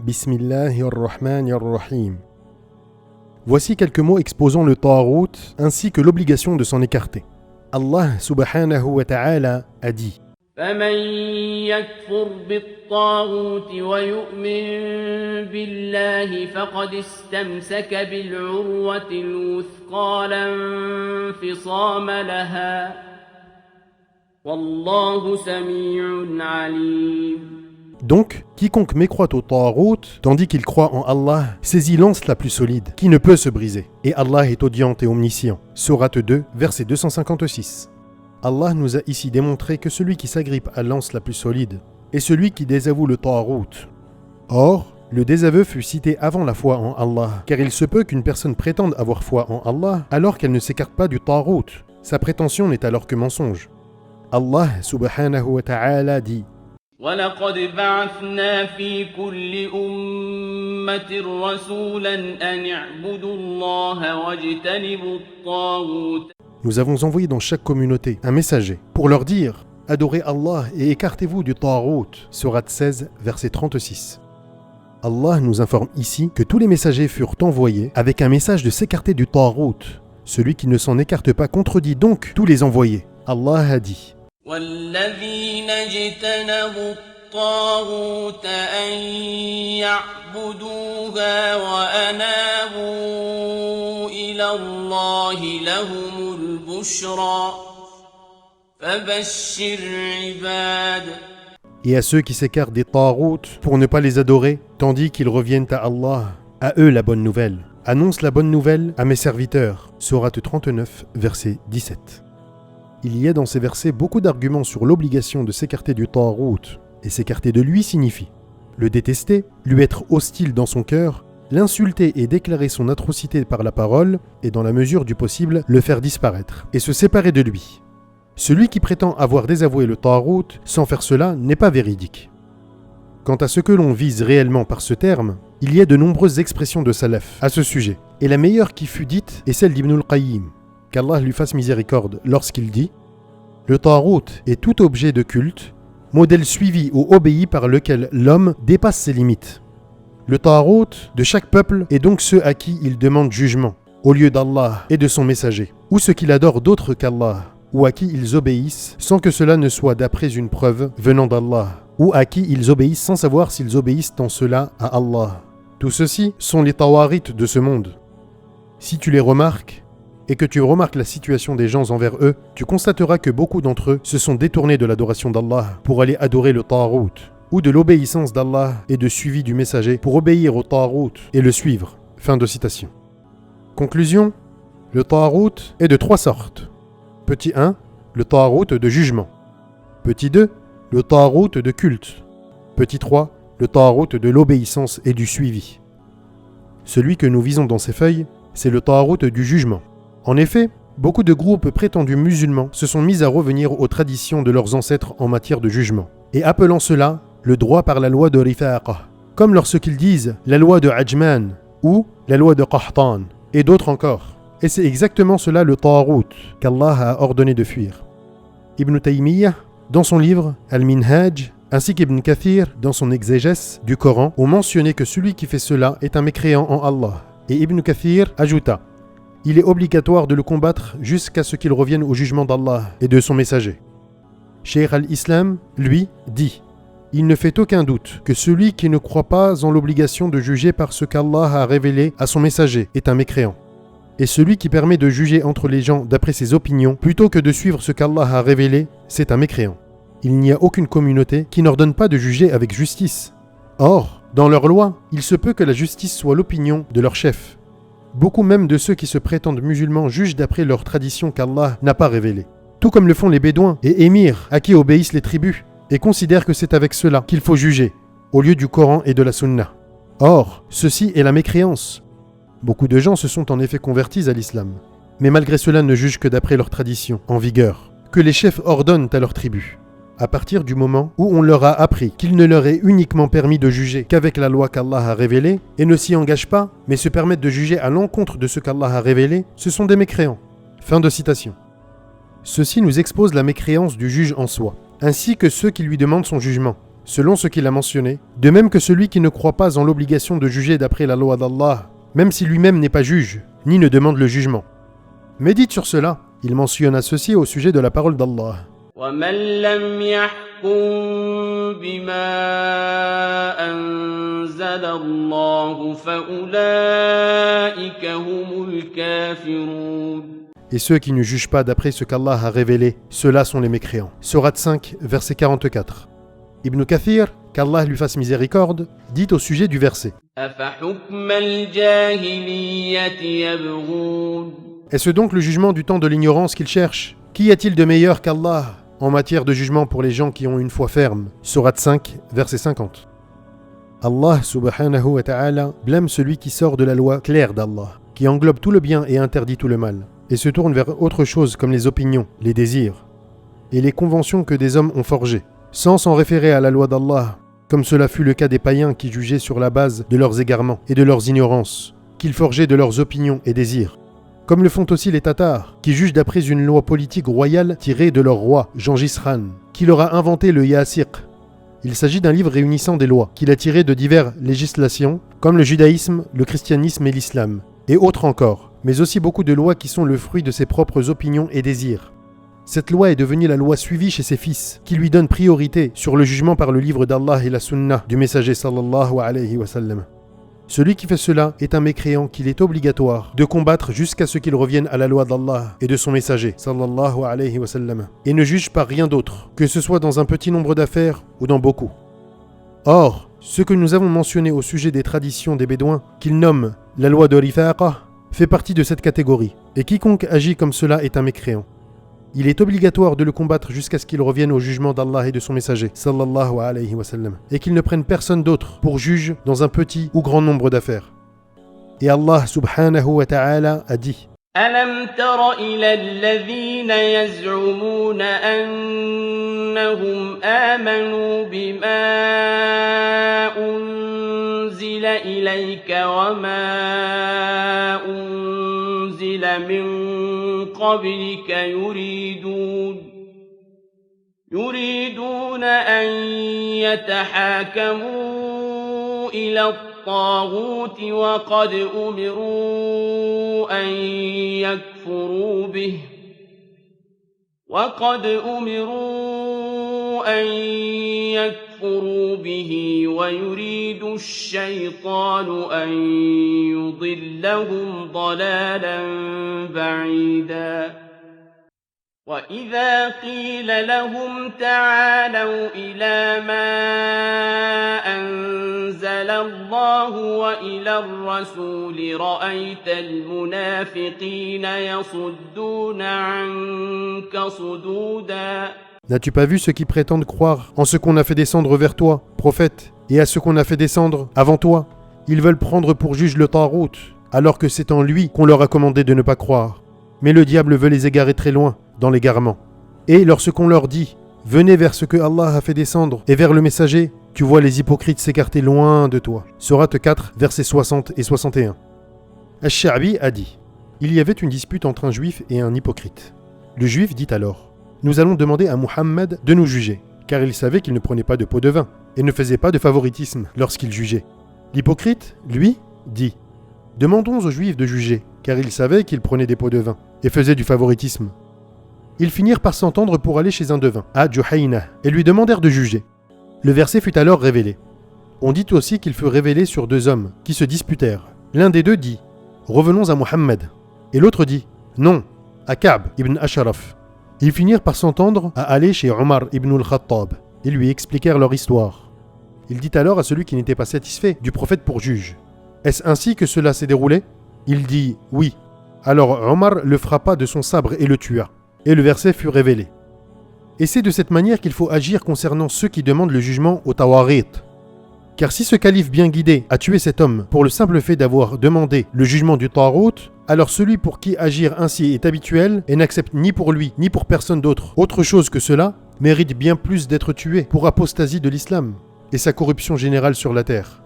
Bismillahirrahmanirrahim. Voici quelques mots exposant le Taghut ainsi que l'obligation de s'en écarter. Allah subhanahu wa ta'ala a dit: فمن يكفر بالطاغوت ويؤمن بالله فقد استمسك بالعروة الوثقى لا انفصام لها والله سميع عليم. Donc, quiconque mécroit au Taghut, tandis qu'il croit en Allah, saisit l'anse la plus solide, qui ne peut se briser. Et Allah est audient et omniscient. Sourate 2, verset 256. Allah nous a ici démontré que celui qui s'agrippe à l'anse la plus solide est celui qui désavoue le Taghut. Or, le désaveu fut cité avant la foi en Allah, car il se peut qu'une personne prétende avoir foi en Allah alors qu'elle ne s'écarte pas du Taghut. Sa prétention n'est alors que mensonge. Allah subhanahu wa ta'ala dit: وَلَقَدْ بَعَثْنَا فِي كُلِّ أُمَّةٍ رَسُولًا أَنِ اعْبُدُوا اللَّهَ وَاجْتَنِبُوا الطَّاغُوتَ. Nous avons envoyé dans chaque communauté un messager pour leur dire: adorez Allah et écartez-vous du Taghut. Sourate 16, verset 36. Allah nous informe ici que tous les messagers furent envoyés avec un message de s'écarter du Taghut. Celui qui ne s'en écarte pas contredit donc tous les envoyés. Allah a dit: وَالَّذِينَ اجْتَنَبُوا الطَّاغُوتَ أَن يَعْبُدُوهَا وَأَنَابُوا إِلَى اللَّهِ لَهُمُ الْبُشْرَى فَبَشِّرْ عِبَادِ. Et à ceux qui s'écartent des Taghut pour ne pas les adorer, tandis qu'ils reviennent à Allah, à eux la bonne nouvelle. Annonce la bonne nouvelle à mes serviteurs. Sourate 39, verset 17. Il y a dans ces versets beaucoup d'arguments sur l'obligation de s'écarter du Taghut. Et s'écarter de lui signifie le détester, lui être hostile dans son cœur, l'insulter et déclarer son atrocité par la parole, et dans la mesure du possible, le faire disparaître, et se séparer de lui. Celui qui prétend avoir désavoué le Taghut sans faire cela n'est pas véridique. Quant à ce que l'on vise réellement par ce terme, il y a de nombreuses expressions de salaf à ce sujet, et la meilleure qui fut dite est celle d'Ibn al-Qayyim, qu'Allah lui fasse miséricorde, lorsqu'il dit: le Taghut est tout objet de culte, modèle suivi ou obéi par lequel l'homme dépasse ses limites. Le Taghut de chaque peuple est donc ceux à qui il demande jugement, au lieu d'Allah et de son messager, ou ceux qu'il adore d'autres qu'Allah, ou à qui ils obéissent sans que cela ne soit d'après une preuve venant d'Allah, ou à qui ils obéissent sans savoir s'ils obéissent en cela à Allah. Tout ceci sont les tawarit de ce monde. Si tu les remarques, et que tu remarques la situation des gens envers eux, tu constateras que beaucoup d'entre eux se sont détournés de l'adoration d'Allah pour aller adorer le Taghut, ou de l'obéissance d'Allah et de suivi du messager pour obéir au Taghut et le suivre. Fin de citation. Conclusion: le Taghut est de 3 sortes. Petit 1, le Taghut de jugement. Petit 2, le Taghut de culte. Petit 3, le Taghut de l'obéissance et du suivi. Celui que nous visons dans ces feuilles, c'est le Taghut du jugement. En effet, beaucoup de groupes prétendus musulmans se sont mis à revenir aux traditions de leurs ancêtres en matière de jugement, et appelant cela le droit par la loi de Rifaqa, comme lorsqu'ils disent la loi de Ajman ou la loi de Qahtan, et d'autres encore. Et c'est exactement cela le Taghut qu'Allah a ordonné de fuir. Ibn Taymiyyah, dans son livre Al-Minhaj, ainsi qu'Ibn Kathir, dans son exégèse du Coran, ont mentionné que celui qui fait cela est un mécréant en Allah. Et Ibn Kathir ajouta: il est obligatoire de le combattre jusqu'à ce qu'il revienne au jugement d'Allah et de son messager. Cheikh al-Islam, lui, dit: il ne fait aucun doute que celui qui ne croit pas en l'obligation de juger par ce qu'Allah a révélé à son messager est un mécréant. Et celui qui permet de juger entre les gens d'après ses opinions plutôt que de suivre ce qu'Allah a révélé, c'est un mécréant. Il n'y a aucune communauté qui n'ordonne pas de juger avec justice. Or, dans leur loi, il se peut que la justice soit l'opinion de leur chef. Beaucoup même de ceux qui se prétendent musulmans jugent d'après leur tradition qu'Allah n'a pas révélée. Tout comme le font les bédouins et émirs à qui obéissent les tribus, et considèrent que c'est avec cela qu'il faut juger, au lieu du Coran et de la Sunna. Or, ceci est la mécréance. Beaucoup de gens se sont en effet convertis à l'islam, mais malgré cela ne jugent que d'après leur tradition en vigueur, que les chefs ordonnent à leur tribu. À partir du moment où on leur a appris qu'il ne leur est uniquement permis de juger qu'avec la loi qu'Allah a révélée, et ne s'y engagent pas, mais se permettent de juger à l'encontre de ce qu'Allah a révélé, ce sont des mécréants. Fin de citation. Ceci nous expose la mécréance du juge en soi, ainsi que ceux qui lui demandent son jugement. selon ce qu'il a mentionné, de même que celui qui ne croit pas en l'obligation de juger d'après la loi d'Allah, même si lui-même n'est pas juge, ni ne demande le jugement. Médite sur cela, il mentionne ceci au sujet de la parole d'Allah. ومن لم يحكم بما أنزل الله فأولئك هم الكافرون. Et ceux qui ne jugent pas d'après ce qu'Allah a révélé, ceux-là sont les mécréants. Sourate 5, verset 44. Ibn Kathir, qu'Allah lui fasse miséricorde, dit au sujet du verset. أفحكم الجاهلية يبغون. Est-ce donc le jugement du temps de l'ignorance qu'il cherche? Qu'y a-t-il de meilleur qu'Allah en matière de jugement pour les gens qui ont une foi ferme? Sourate 5, verset 50. Allah subhanahu wa ta'ala blâme celui qui sort de la loi claire d'Allah, qui englobe tout le bien et interdit tout le mal, et se tourne vers autre chose comme les opinions, les désirs, et les conventions que des hommes ont forgées, sans s'en référer à la loi d'Allah, comme cela fut le cas des païens qui jugeaient sur la base de leurs égarements et de leurs ignorances, qu'ils forgeaient de leurs opinions et désirs. Comme le font aussi les Tatars, qui jugent d'après une loi politique royale tirée de leur roi, Gengis Khan, qui leur a inventé le Ya'siq. Il s'agit d'un livre réunissant des lois, qu'il a tirées de diverses législations, comme le judaïsme, le christianisme et l'islam, et autres encore, mais aussi beaucoup de lois qui sont le fruit de ses propres opinions et désirs. Cette loi est devenue la loi suivie chez ses fils, qui lui donne priorité sur le jugement par le livre d'Allah et la sunna du messager sallallahu alayhi wa sallam. Celui qui fait cela est un mécréant qu'il est obligatoire de combattre jusqu'à ce qu'il revienne à la loi d'Allah et de son messager, sallallahu alayhi wa sallam, et ne juge par rien d'autre, que ce soit dans un petit nombre d'affaires ou dans beaucoup. Or, ce que nous avons mentionné au sujet des traditions des Bédouins, qu'ils nomment la loi de Rifaqa, fait partie de cette catégorie, et quiconque agit comme cela est un mécréant. Il est obligatoire de le combattre jusqu'à ce qu'il revienne au jugement d'Allah et de son messager, sallallahu alayhi wa sallam, et qu'il ne prenne personne d'autre pour juge dans un petit ou grand nombre d'affaires. Et Allah subhanahu wa ta'ala a dit: ألم تر إلى الذين يزعمون أنهم آمنوا بما أنزل إليك وما أنزل من قبلك يريدون أن يتحاكموا إلى الطاغوت وقد أمروا أن يكفروا به ويريد الشيطان أن يضلهم ضلالا بعيدا وإذا قيل لهم تعالوا إلى ما أنزل الله وإلى الرسول رأيت المنافقين يصدون عنك صدودا. N'as-tu pas vu ceux qui prétendent croire en ce qu'on a fait descendre vers toi, prophète, et à ce qu'on a fait descendre avant toi? Ils veulent prendre pour juge le Tarout, alors que c'est en lui qu'on leur a commandé de ne pas croire. Mais le diable veut les égarer très loin, dans l'égarement. Et lorsqu'on leur dit « Venez vers ce que Allah a fait descendre et vers le messager », tu vois les hypocrites s'écarter loin de toi. Sourate 4, versets 60 et 61. Ash-Sha'bi a dit: il y avait une dispute entre un juif et un hypocrite. Le juif dit alors: nous allons demander à Muhammad de nous juger, car il savait qu'il ne prenait pas de pot de vin et ne faisait pas de favoritisme lorsqu'il jugeait. L'hypocrite, lui, dit: demandons aux juifs de juger, car il savait qu'il prenait des pots de vin et faisait du favoritisme. Ils finirent par s'entendre pour aller chez un devin, à Juhayna, et lui demandèrent de juger. Le verset fut alors révélé. On dit aussi qu'il fut révélé sur deux hommes qui se disputèrent. L'un des deux dit: revenons à Muhammad. Et l'autre dit: non, à Ka'b ibn Ashraf. Ils finirent par s'entendre à aller chez Omar ibn al-Khattab et lui expliquèrent leur histoire. Il dit alors à celui qui n'était pas satisfait du prophète pour juge: est-ce ainsi que cela s'est déroulé? Il dit: oui. Alors Omar le frappa de son sabre et le tua. Et le verset fut révélé. Et c'est de cette manière qu'il faut agir concernant ceux qui demandent le jugement au Tawarit. Car si ce calife bien guidé a tué cet homme pour le simple fait d'avoir demandé le jugement du Tarout, alors celui pour qui agir ainsi est habituel et n'accepte ni pour lui ni pour personne d'autre autre chose que cela, mérite bien plus d'être tué pour apostasie de l'islam et sa corruption générale sur la terre.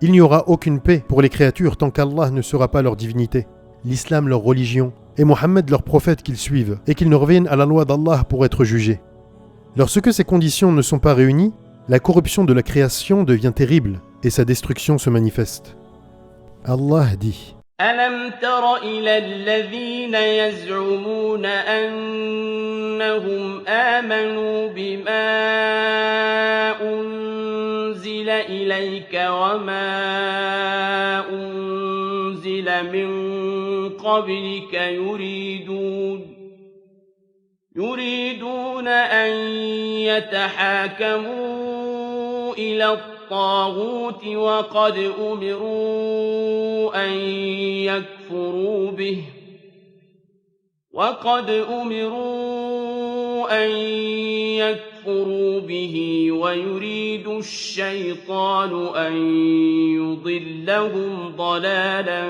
Il n'y aura aucune paix pour les créatures tant qu'Allah ne sera pas leur divinité, l'islam leur religion, et Mohammed leur prophète qu'ils suivent, et qu'ils ne reviennent à la loi d'Allah pour être jugés. Lorsque ces conditions ne sont pas réunies, la corruption de la création devient terrible et sa destruction se manifeste. Allah dit: ألم تر إلى الذين يزعمون أنهم آمنوا بما أنزل إليك وما أنزل من قبلك يريدون أن يتحاكموا إلى الطاغوت وقد أمروا أن يكفروا به ويريد الشيطان أن يضلهم ضلالا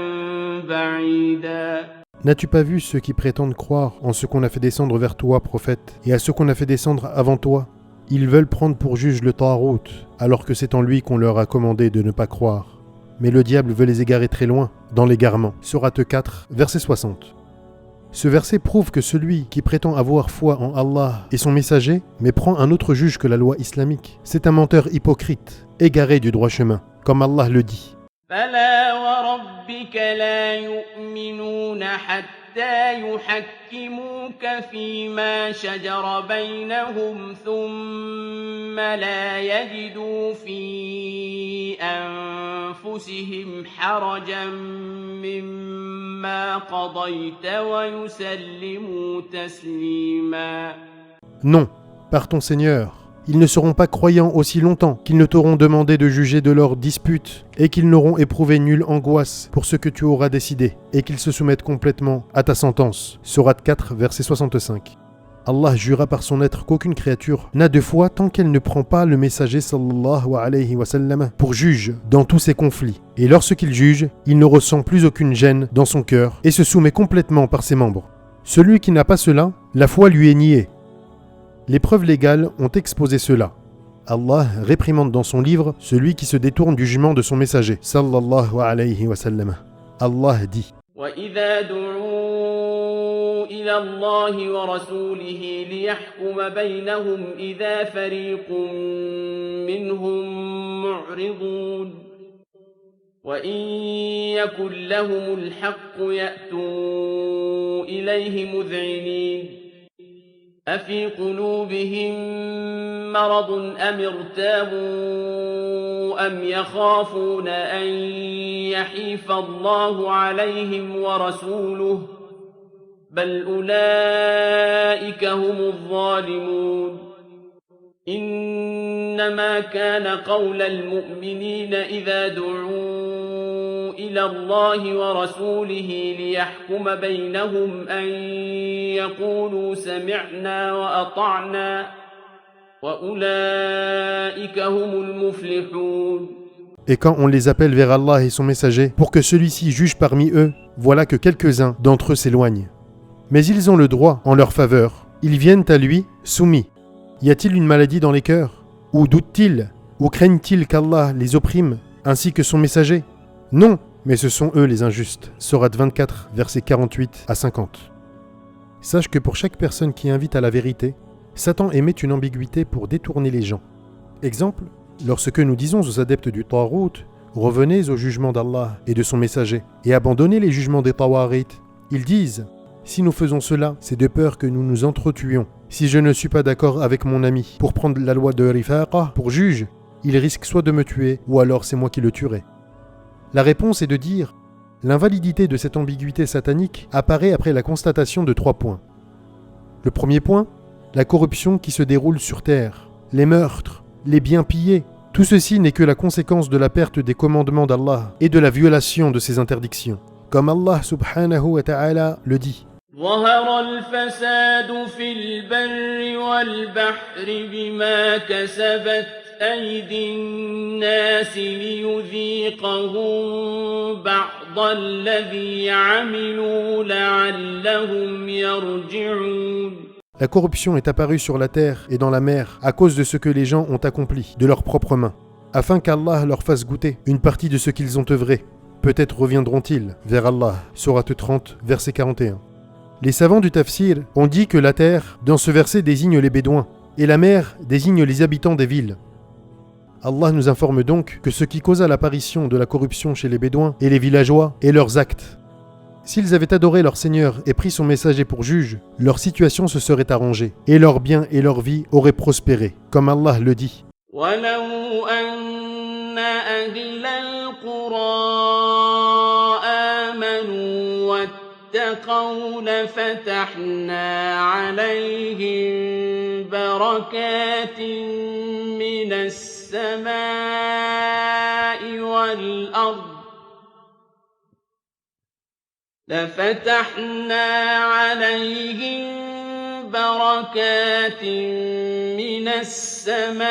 بعيدا. N'as-tu pas vu ceux qui prétendent croire en ce qu'on a fait descendre vers toi, prophète, et à ceux qu'on a fait descendre avant toi? Ils veulent prendre pour juge le Tarout, alors que c'est en lui qu'on leur a commandé de ne pas croire. Mais le diable veut les égarer très loin, dans l'égarement. Sourate 4, verset 60. Ce verset prouve que celui qui prétend avoir foi en Allah et son messager, mais prend un autre juge que la loi islamique, c'est un menteur hypocrite, égaré du droit chemin, comme Allah le dit. فلا وربك لا يؤمنون حتى يحكموك فيما شجر بينهم ثم لا يجدوا في أنفسهم حرجا مما قضيت ويسلموا تسليما. Non, par ton Seigneur, ils ne seront pas croyants aussi longtemps qu'ils ne t'auront demandé de juger de leurs disputes et qu'ils n'auront éprouvé nulle angoisse pour ce que tu auras décidé et qu'ils se soumettent complètement à ta sentence. Sourate 4, verset 65. Allah jura par son être qu'aucune créature n'a de foi tant qu'elle ne prend pas le messager sallallahu alayhi wa sallam pour juge dans tous ses conflits. Et lorsqu'il juge, il ne ressent plus aucune gêne dans son cœur et se soumet complètement par ses membres. Celui qui n'a pas cela, la foi lui est niée. Les preuves légales ont exposé cela. Allah réprimande dans son livre celui qui se détourne du jugement de son messager, sallallahu alayhi wa sallam. Allah dit: وَإِذَا دُعُوا إِلَى اللَّهِ وَرَسُولِهِ لِيَحْكُمَ بَيْنَهُمْ إِذَا فَرِيقٌ مِّنْهُم مُّعْرِضُونَ وَإِن يَكُن لَّهُمُ الْحَقُّ يَأْتُوا إِلَيْهِ مُذْعِنِينَ أفي قلوبهم مرض أم ارتابوا أم يخافون أن يحيف الله عليهم ورسوله بل أولئك هم الظالمون إنما كان قول المؤمنين إذا دعوا إلى الله ورسوله ليحكم بينهم أن يقولوا سمعنا وأطعنا وأولئك هم المفلحون. Et quand on les appelle vers Allah et son messager pour que celui-ci juge parmi eux, voilà que quelques-uns d'entre eux s'éloignent. Mais ils ont le droit en leur faveur. Ils viennent à lui soumis. Y a-t-il une maladie dans les cœurs? Ou doutent-ils? Ou craignent-ils qu'Allah les opprime, ainsi que son messager? Non, mais ce sont eux les injustes. Sourate 24, versets 48 à 50. Sache que pour chaque personne qui invite à la vérité, Satan émet une ambiguïté pour détourner les gens. Exemple, lorsque nous disons aux adeptes du Tarout, revenez au jugement d'Allah et de son messager, et abandonnez les jugements des Tawarit, ils disent: si nous faisons cela, c'est de peur que nous nous entretuions. Si je ne suis pas d'accord avec mon ami pour prendre la loi de Rifaqa pour juge, il risque soit de me tuer, ou alors c'est moi qui le tuerai. La réponse est de dire: l'invalidité de cette ambiguïté satanique apparaît après la constatation de 3 points. Le premier point, la corruption qui se déroule sur terre, les meurtres, les biens pillés. Tout ceci n'est que la conséquence de la perte des commandements d'Allah et de la violation de ses interdictions. Comme Allah subhanahu wa ta'ala le dit: ظهر الفساد في البر والبحر بما كسبت أيدي الناس ليذيقهم بعض الذي عملوا لعلهم يرجعون. La corruption est apparue sur la terre et dans la mer à cause de ce que les gens ont accompli de leurs propres mains, afin qu'Allah leur fasse goûter une partie de ce qu'ils ont œuvré. Peut-être reviendront-ils vers Allah. Sourate 30, verset 41. Les savants du tafsir ont dit que la terre, dans ce verset, désigne les Bédouins, et la mer désigne les habitants des villes. Allah nous informe donc que ce qui causa l'apparition de la corruption chez les Bédouins et les villageois est leurs actes. S'ils avaient adoré leur Seigneur et pris son messager pour juge, leur situation se serait arrangée, et leurs biens et leur vie auraient prospéré, comme Allah le dit. وَلَوْ أَنَّ أَهْلَ الْقُرَىٰ آمَنُوا وَاتَّقَوْا لَفَتَحْنَا عَلَيْهِم بَرَكَاتٍ مِّنَ السَّمَاءِ وَالْأَرْضِ لفتحنا عليهم بركات من السماء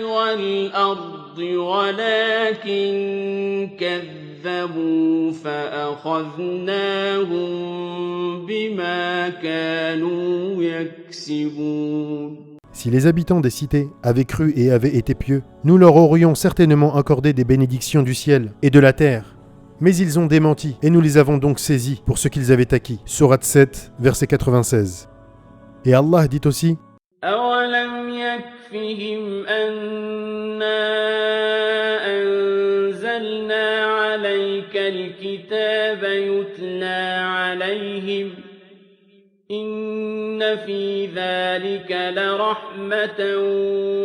والأرض ولكن كذبوا فأخذناهم بما كانوا يكسبون. Si les habitants des cités avaient cru et avaient été pieux, nous leur aurions certainement accordé des bénédictions du ciel et de la terre. Mais ils ont démenti, et nous les avons donc saisis pour ce qu'ils avaient acquis. Sourate 7, verset 96. Et Allah dit aussi أَوَلَمْ يَكْفِهِمْ أَنَّا أَنزَلْنَا عَلَيْكَ الْكِتَابَ يُتْلَى عَلَيْهِمْ إِنَّ فِي ذَلِكَ لَرَحْمَةً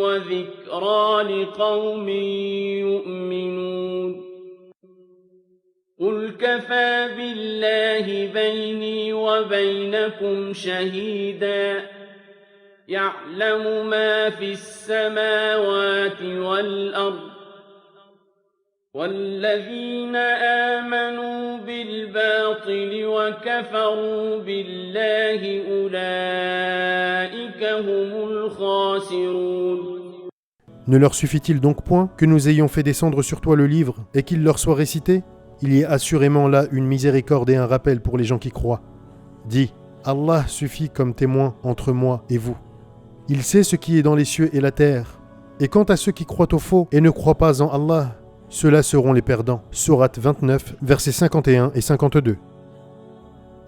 وَذِكْرَى لِقَوْمٍ يُؤْمِنُونَ قُلْ كَفَى بِاللَّهِ بَيْنِي وَبَيْنَكُمْ شَهِيدًا يَعْلَمُ مَا فِي السَّمَاوَاتِ وَالْأَرْضِ وَالَّذِينَ آمَنُوا بِالْبَاطِلِ وَكَفَرُوا بِاللَّهِ أُولَئِكَ هُمُ الْخَاسِرُونَ. Ne leur suffit-il donc point que nous ayons fait descendre sur toi le livre et qu'il leur soit récité ? Il y a assurément là une miséricorde et un rappel pour les gens qui croient. Dis, Allah suffit comme témoin entre moi et vous. Il sait ce qui est dans les cieux et la terre. Et quant à ceux qui croient au faux et ne croient pas en Allah, ceux-là seront les perdants. Sourate 29, versets 51 et 52.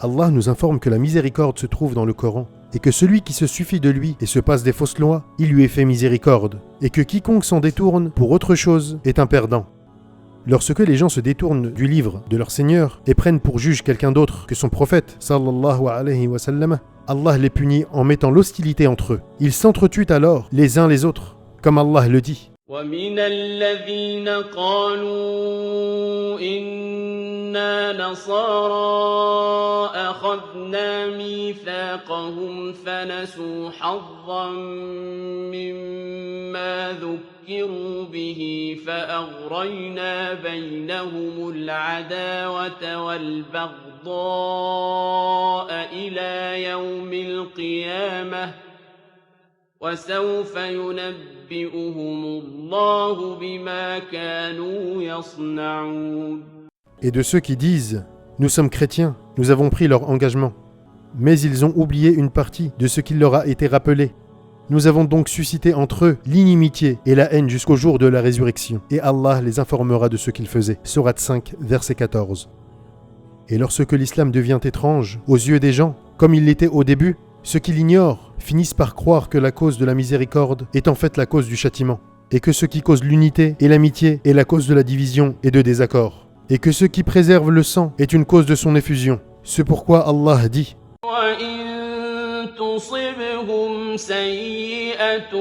Allah nous informe que la miséricorde se trouve dans le Coran et que celui qui se suffit de lui et se passe des fausses lois, il lui est fait miséricorde, et que quiconque s'en détourne pour autre chose est un perdant. Lorsque les gens se détournent du livre de leur Seigneur et prennent pour juge quelqu'un d'autre que son prophète, sallallahu alayhi wa sallam, Allah les punit en mettant l'hostilité entre eux. Ils s'entretuent alors les uns les autres, comme Allah le dit. وَمِنَ الَّذِينَ قَالُوا إِنَّا نَصَارَىٰ أَخَذْنَا مِيثَاقَهُمْ فَنَسُوا حَظًّا مِّمَّا ذُكِّرُوا بِهِ فَأَغْرَيْنَا بَيْنَهُمُ الْعَدَاوَةَ وَالْبَغْضَاءَ إِلَىٰ يَوْمِ الْقِيَامَةِ وَسَوْفَ يُنَبِّئُهُمُ اللَّهُ بِمَا كَانُوا يَصْنَعُونَ. Et de ceux qui disent « Nous sommes chrétiens, nous avons pris leur engagement », mais ils ont oublié une partie de ce qui leur a été rappelé. Nous avons donc suscité entre eux l'inimitié et la haine jusqu'au jour de la résurrection, et Allah les informera de ce qu'ils faisaient. Sourate 5, verset 14. Et lorsque l'islam devient étrange aux yeux des gens, comme il l'était au début, ceux qui l'ignorent finissent par croire que la cause de la miséricorde est en fait la cause du châtiment, et que ce qui cause l'unité et l'amitié est la cause de la division et de désaccord, et que ce qui préserve le sang est une cause de son effusion. C'est pourquoi Allah dit وَإِن تُصِبْهُمْ سَيِّئَةٌ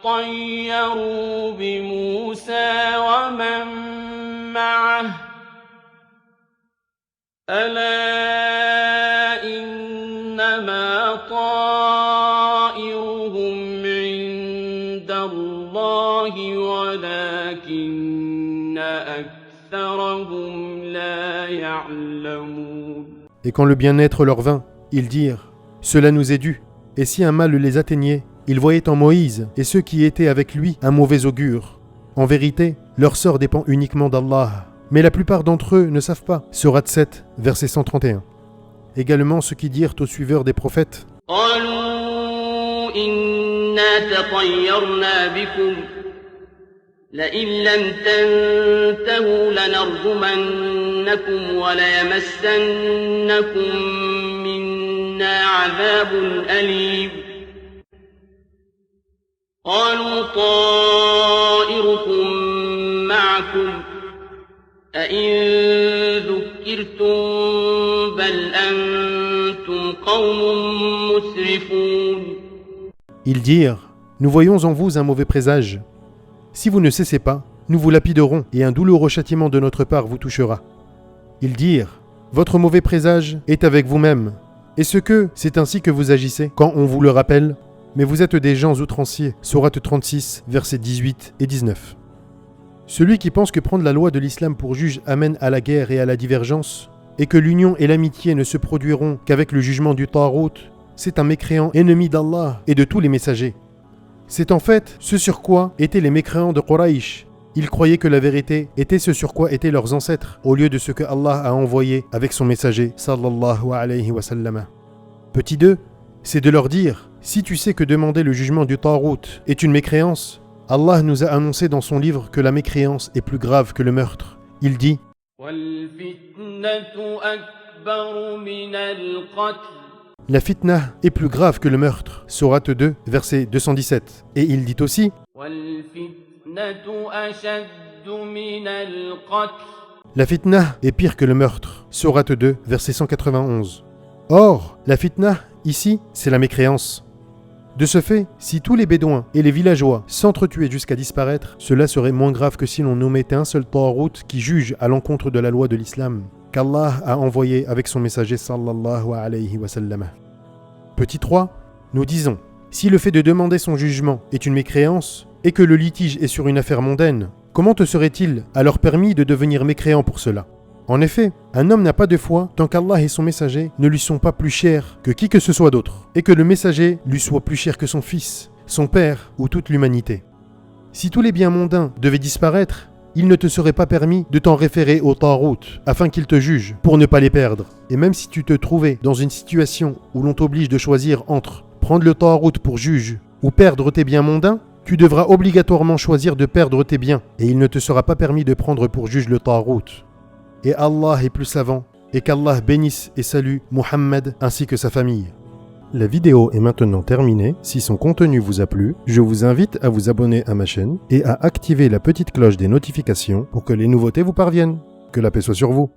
يَطَّيَّرُوا بِمُوسَىٰ وَمَن مَّعَهُ أَلَا إِنَّمَا طَائِرُهُمْ عِندَ اللَّهِ وَلَٰكِنَّ أَكْثَرَهُمْ لَا يَعْلَمُونَ. Et quand le bien-être leur vint, ils dirent « Cela nous est dû ». Et si un mal les atteignait, ils voyaient en Moïse et ceux qui étaient avec lui un mauvais augure. En vérité, leur sort dépend uniquement d'Allah. Mais la plupart d'entre eux ne savent pas. Sourate 7, verset 131. Également ceux qui dirent aux suiveurs des prophètes قالوا إنا تطيرنا بكم لئن لم تنتهوا لنرجمنكم وليمسنكم منا عذاب أليم. قالوا طائركم معكم أئن ذكرتم بل أنتم قوم مسرفون. Ils dirent, nous voyons en vous un mauvais présage. Si vous ne cessez pas, nous vous lapiderons et un douloureux châtiment de notre part vous touchera. Ils dirent, votre mauvais présage est avec vous-même. Est-ce que c'est ainsi que vous agissez quand on vous le rappelle? Mais vous êtes des gens outranciers. Sourate 36, versets 18 et 19. Celui qui pense que prendre la loi de l'islam pour juge amène à la guerre et à la divergence, et que l'union et l'amitié ne se produiront qu'avec le jugement du Tarout, c'est un mécréant ennemi d'Allah et de tous les messagers. C'est en fait ce sur quoi étaient les mécréants de Quraysh. Ils croyaient que la vérité était ce sur quoi étaient leurs ancêtres, au lieu de ce que Allah a envoyé avec son messager, sallallahu alayhi wa sallam. Petit 2, c'est de leur dire, si tu sais que demander le jugement du Tarout est une mécréance, Allah nous a annoncé dans son livre que la mécréance est plus grave que le meurtre. Il dit, la fitna est plus grave que le meurtre. Sourate 2, verset 217. Et il dit aussi, la fitna est pire que le meurtre. Sourate 2, verset 191. Or, la fitna, ici, c'est la mécréance. De ce fait, si tous les bédouins et les villageois s'entretuaient jusqu'à disparaître, cela serait moins grave que si l'on nommait un seul Tarout qui juge à l'encontre de la loi de l'islam, qu'Allah a envoyé avec son messager sallallahu alayhi wa sallam. Petit 3, nous disons, si le fait de demander son jugement est une mécréance, et que le litige est sur une affaire mondaine, comment te serait-il alors permis de devenir mécréant pour cela? En effet, un homme n'a pas de foi tant qu'Allah et son messager ne lui sont pas plus chers que qui que ce soit d'autre, et que le messager lui soit plus cher que son fils, son père ou toute l'humanité. Si tous les biens mondains devaient disparaître, il ne te serait pas permis de t'en référer au Tarout afin qu'il te juge pour ne pas les perdre. Et même si tu te trouvais dans une situation où l'on t'oblige de choisir entre prendre le Tarout pour juge ou perdre tes biens mondains, tu devras obligatoirement choisir de perdre tes biens et il ne te sera pas permis de prendre pour juge le Tarout. Et Allah est plus savant, et qu'Allah bénisse et salue Muhammad ainsi que sa famille. La vidéo est maintenant terminée. Si son contenu vous a plu, je vous invite à vous abonner à ma chaîne et à activer la petite cloche des notifications pour que les nouveautés vous parviennent. Que la paix soit sur vous.